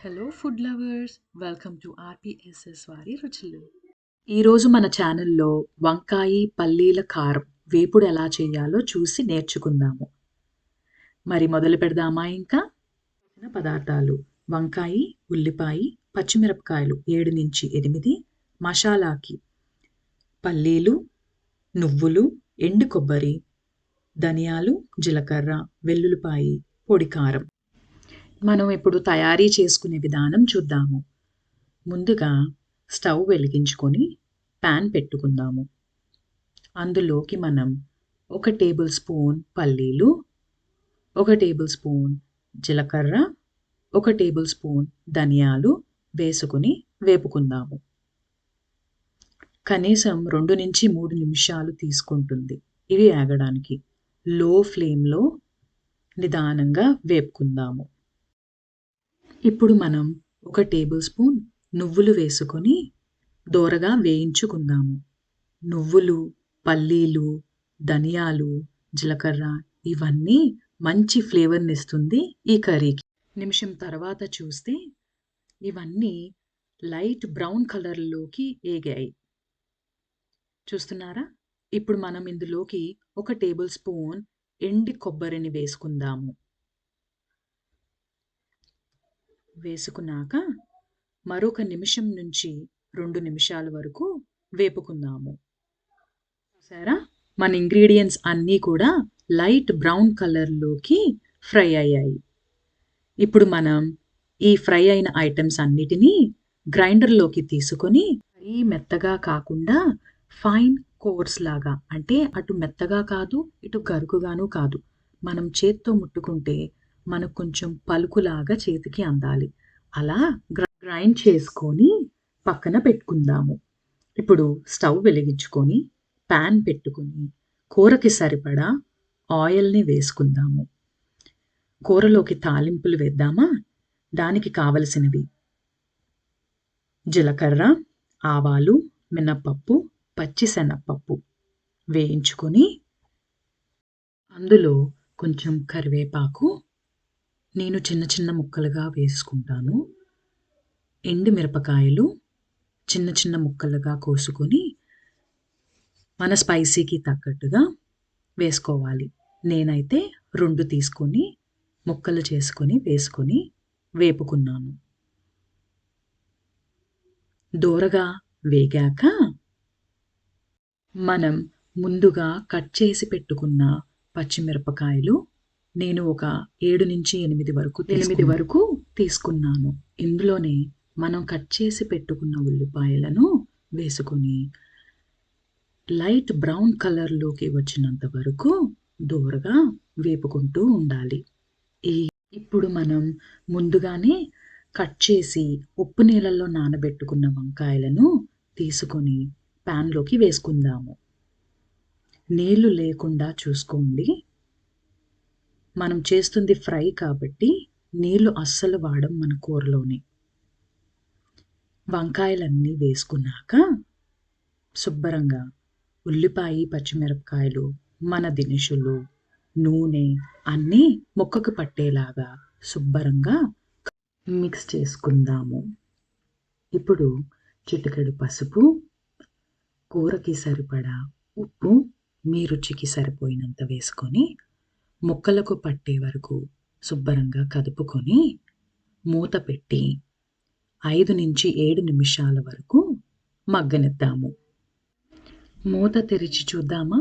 Hello food lovers, welcome to RPSS వారి రుచులు. ఈరోజు మన ఛానల్లో వంకాయ పల్లీల కారం వేపుడు ఎలా చేయాలో చూసి నేర్చుకుందాము. మరి మొదలు పెడదామా ఇంకా? పదార్థాలు: వంకాయ, ఉల్లిపాయ, పచ్చిమిరపకాయలు 7 నుంచి 8, మసాలాకి పల్లీలు, నువ్వులు, ఎండు కొబ్బరి, ధనియాలు, జీలకర్ర, వెల్లుల్లిపాయ, పొడి కారం. మనం ఇప్పుడు తయారీ చేసుకునే విధానం చూద్దాము. ముందుగా స్టవ్ వెలిగించుకొని ప్యాన్ పెట్టుకుందాము. అందులోకి మనం 1 టేబుల్ స్పూన్ పల్లీలు, 1 టేబుల్ స్పూన్ జీలకర్ర, 1 టేబుల్ స్పూన్ ధనియాలు వేసుకుని వేపుకుందాము. కనీసం 2 నుంచి 3 నిమిషాలు తీసుకుంటుంది ఇవి వేగడానికి. లో ఫ్లేమ్లో నిదానంగా వేపుకుందాము. ఇప్పుడు మనం 1 టేబుల్ స్పూన్ నువ్వులు వేసుకొని దోరగా వేయించుకుందాము. నువ్వులు, పల్లీలు, ధనియాలు, జీలకర్ర ఇవన్నీ మంచి ఫ్లేవర్ని ఇస్తుంది ఈ కర్రీకి. నిమిషం తర్వాత చూస్తే ఇవన్నీ లైట్ బ్రౌన్ కలర్లోకి ఏగాయి. చూస్తున్నారా? ఇప్పుడు మనం ఇందులోకి 1 టేబుల్ స్పూన్ ఎండి కొబ్బరిని వేసుకుందాము. వేసుకున్నాక మరొక నిమిషం నుంచి 2 నిమిషాల వరకు వేపుకుందాము. చూసారా? మన ఇంగ్రీడియంట్స్ అన్నీ కూడా లైట్ బ్రౌన్ కలర్లోకి ఫ్రై అయ్యాయి. ఇప్పుడు మనం ఈ ఫ్రై అయిన ఐటమ్స్ అన్నిటినీ గ్రైండర్లోకి తీసుకొని మరీ మెత్తగా కాకుండా ఫైన్ కోర్స్ లాగా, అంటే అటు మెత్తగా కాదు ఇటు గరుకుగాను కాదు, మనం చేత్తో ముట్టుకుంటే మనకు కొంచెం పలుకులాగా చేతికి అందాలి. అలా గ్రైండ్ చేసుకొని పక్కన పెట్టుకుందాము. ఇప్పుడు స్టవ్ వెలిగించుకొని ప్యాన్ పెట్టుకుని కూరకి సరిపడా ఆయిల్ని వేసుకుందాము. కూరలోకి తాలింపులు వేద్దామా? దానికి కావలసినవి: జీలకర్ర, ఆవాలు, మినప్పప్పు, పచ్చిశనగపప్పు వేయించుకొని అందులో కొంచెం కరివేపాకు, నేను చిన్న చిన్న ముక్కలుగా వేసుకుంటాను, ఎండుమిరపకాయలు చిన్న చిన్న ముక్కలుగా కోసుకొని మన స్పైసీకి తగ్గట్టుగా వేసుకోవాలి. నేనైతే 2 తీసుకొని ముక్కలు చేసుకొని వేసుకొని వేపుకున్నాను. దోరగా వేగాక మనం ముందుగా కట్ చేసి పెట్టుకున్న పచ్చిమిరపకాయలు నేను ఒక 7 నుంచి 8 వరకు తీసుకున్నాను. ఇందులోనే మనం కట్ చేసి పెట్టుకున్న ఉల్లిపాయలను వేసుకొని లైట్ బ్రౌన్ కలర్లోకి వచ్చినంత వరకు దోరగా వేపుకుంటూ ఉండాలి. ఇప్పుడు మనం ముందుగానే కట్ చేసి ఉప్పు నీళ్ళల్లో నానబెట్టుకున్న వంకాయలను తీసుకొని ప్యాన్లోకి వేసుకుందాము. నీళ్లు లేకుండా చూసుకోండి. మనం చేస్తుంది ఫ్రై కాబట్టి నీళ్లు అస్సలు వాడం మన కూరలోనే. వంకాయలన్నీ వేసుకున్నాక శుభ్రంగా ఉల్లిపాయ, పచ్చిమిరపకాయలు, మన దినుసులు, నూనె అన్నీ ముక్కకు పట్టేలాగా శుభ్రంగా మిక్స్ చేసుకుందాము. ఇప్పుడు చిటికెడు పసుపు, కూరకి సరిపడా ఉప్పు మీ రుచికి సరిపోయినంత వేసుకొని ముక్కలకు పట్టే వరకు శుభ్రంగా కదుపుకొని మూత పెట్టి 5 నుంచి 7 నిమిషాల వరకు మగ్గనిద్దాము. మూత తెరిచి చూద్దామా?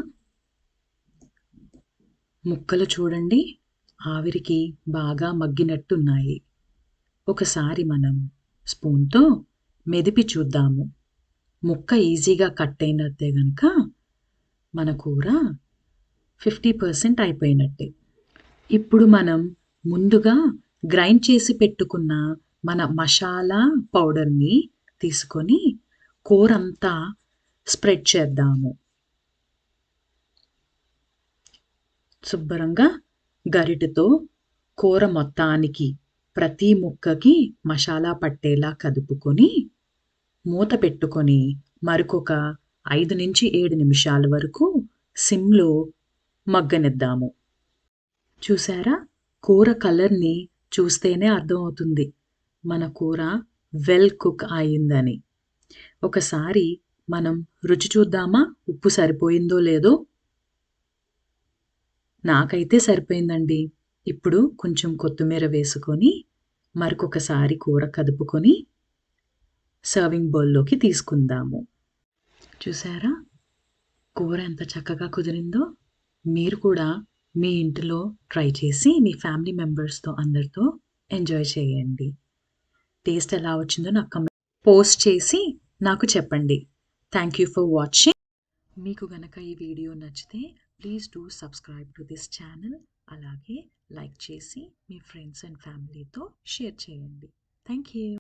ముక్కలు చూడండి, ఆవిరికి బాగా మగ్గినట్టున్నాయి. ఒకసారి మనం స్పూన్తో మెదిపి చూద్దాము. ముక్క ఈజీగా కట్ అయినట్టే గనుక మన కూర 50% అయిపోయినట్టే. ఇప్పుడు మనం ముందుగా గ్రైండ్ చేసి పెట్టుకున్న మన మసాలా పౌడర్ని తీసుకొని కూరంతా స్ప్రెడ్ చేద్దాము. శుభ్రంగా గరిటెతో కూర మొత్తానికి ప్రతి ముక్కకి మసాలా పట్టేలా కదుపుకొని మూత పెట్టుకొని మరొక 5 నుంచి 7 నిమిషాల వరకు సిమ్లో మగ్గనిద్దాము. చూసారా? కూర కలర్ని చూస్తేనే అర్థమవుతుంది మన కూర వెల్ కుక్ అయిందని. ఒకసారి మనం రుచి చూద్దామా? ఉప్పు సరిపోయిందో లేదో? నాకైతే సరిపోయిందండి. ఇప్పుడు కొంచెం కొత్తిమీర వేసుకొని, మరొకసారి కూర కదుపుకొని సర్వింగ్ బౌల్‌లోకి తీసుకుందాము. చూసారా? కూర ఎంత చక్కగా కుదిరిందో? మీరు కూడా మీ ఇంటిలో ట్రై చేసి మీ ఫ్యామిలీ మెంబర్స్‌తో అందరితో ఎంజాయ్ చేయండి. టేస్ట్ ఎలా వచ్చిందో నాకు పోస్ట్ చేసి నాకు చెప్పండి. Thank you for watching. మీకు గనక ఈ వీడియో నచ్చితే please do subscribe to this channel. అలాగే లైక్ చేసి మీ ఫ్రెండ్స్ అండ్ ఫ్యామిలీతో షేర్ చేయండి. Thank you.